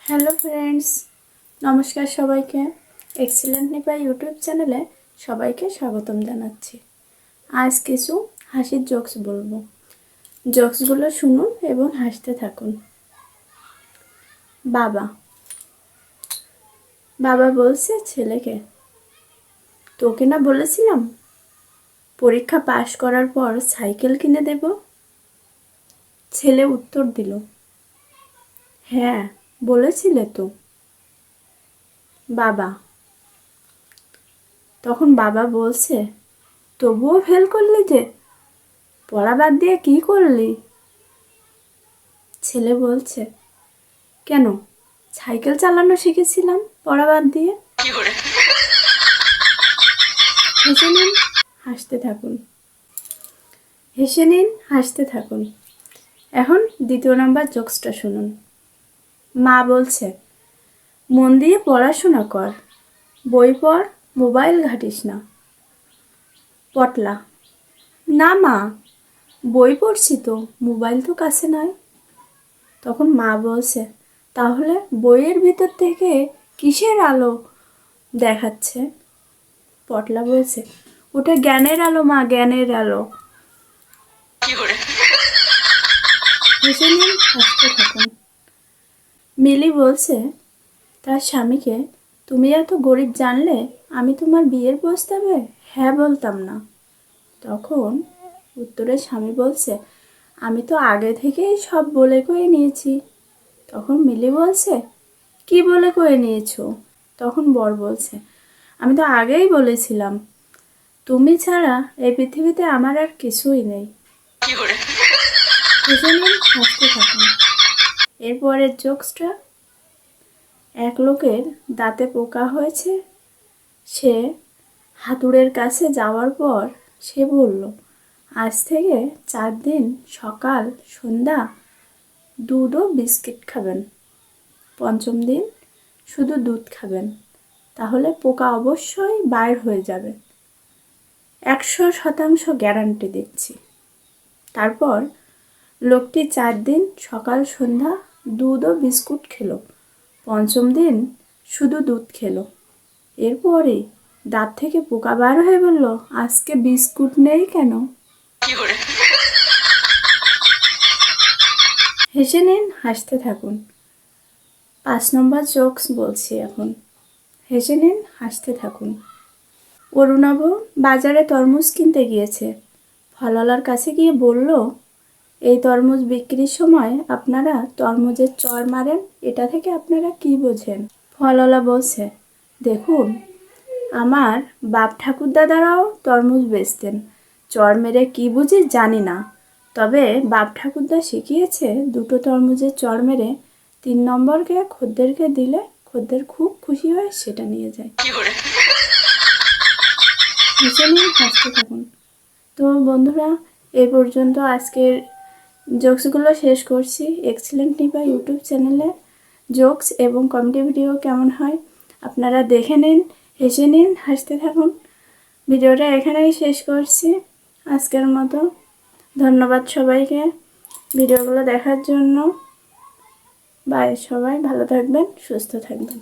Hello friends, নমস্কার সবাইকে। Excellent Nipa YouTube চ্যানেলে সবাইকে স্বাগতম জানাচ্ছি। আজ কিছু হাসির জোকস বলবো। জোকসগুলো শুনুন এবং হাসতে থাকুন। বাবা বাবা বলছে ছেলেকে, তোকে না বলেছিলাম পরীক্ষা পাশ করার পর সাইকেল কিনে দেব? ছেলে উত্তর দিল, হ্যাঁ বলেছিলে তো। বাবা তখন বাবা বলছে, তবুও ফেল করলি যে, পড়া বাদ দিয়ে কি করলি? ছেলে বলছে, কেন, সাইকেল চালানো শিখেছিলাম পড়া বাদ দিয়ে। হেসে নিন, হাসতে থাকুন। হেসে নিন, হাসতে থাকুন। এখন দ্বিতীয় নাম্বার জোকসটা শুনুন। মা বলছে, মন দিয়ে পড়াশোনা কর, বই পড়, মোবাইল ঘাঁটিস না। পটলা, না মা, বই পড়ছি তো, মোবাইল তো কাছে নয়। তখন মা বলছে, তাহলে বইয়ের ভিতর থেকে কিসের আলো দেখাচ্ছে? পটলা বলছে, ওটা জ্ঞানের আলো মা, জ্ঞানের আলো। হেসে নিন, হাসতে থাকুন। মিলি বলছে তার স্বামীকে, তুমি এত গরিব জানলে আমি তোমার বিয়ের প্রস্তাবে হ্যাঁ বলতাম না। তখন উত্তরে স্বামী বলছে, আমি তো আগে থেকেই সব বলে কয়ে নিয়েছি। তখন মিলি বলছে, কি বলে কয়ে নিয়েছো? তখন বর বলছে, আমি তো আগেই বলেছিলাম তুমি ছাড়া এই পৃথিবীতে আমার আর কিছুই নেই। হেসে নিন, হাসতে থাকুন। এরপরের জোকসটা, এক লোকের দাঁতে পোকা হয়েছে। সে হাতুড়ের কাছে যাওয়ার পর সে বলল, আজ থেকে 4 দিন সকাল সন্ধ্যা দুধ ও বিস্কিট খাবেন, পঞ্চম দিন শুধু দুধ খাবেন, তাহলে পোকা অবশ্যই বাইর হয়ে যাবে, 100% গ্যারান্টি দিচ্ছি। তারপর লোকটি 4 দিন সকাল সন্ধ্যা দুধ ও বিস্কুট খেলো, পঞ্চম দিন শুধু দুধ খেলো। এরপরে দাঁত থেকে পোকা বার হয়ে বলল, আজকে বিস্কুট নেই কেন? হেসে নিন, হাসতে থাকুন। 5 নম্বর জোকস বলছি এখন। হেসে নিন, হাসতে থাকুন। অরুণাভ বাজারে তরমুজ কিনতে গিয়েছে। ফলওয়ালার কাছে গিয়ে বলল, এই তরমুজ বিক্রির সময় আপনারা তরমুজের চর মারেন, এটা থেকে আপনারা কি বোঝেন? ফলওয়ালা বলছে, দেখুন, আমার বাপ ঠাকুরদাদারাও তরমুজ বেচতেন, চর মেরে কি বুঝি জানি না, তবে বাপ ঠাকুরদা শিখিয়েছে দুটো তরমুজের চর মেরে 3 নম্বরকে খদ্দেরকে দিলে খদ্দের খুব খুশি হয়ে সেটা নিয়ে যায়। হেসে নিন, হাসতে থাকুন। তো বন্ধুরা, এই পর্যন্ত আজকের জোকসগুলো শেষ করছি। এক্সিলেন্ট নিপা ইউটিউব চ্যানেলে জোকস এবং কমেডি ভিডিও কেমন হয় আপনারা দেখে নিন, হেসে নিন, হাসতে থাকুন। ভিডিওটা এখানেই শেষ করছি আজকের মতো। ধন্যবাদ সবাইকে ভিডিওগুলো দেখার জন্য। বাই, সবাই ভালো থাকবেন, সুস্থ থাকবেন।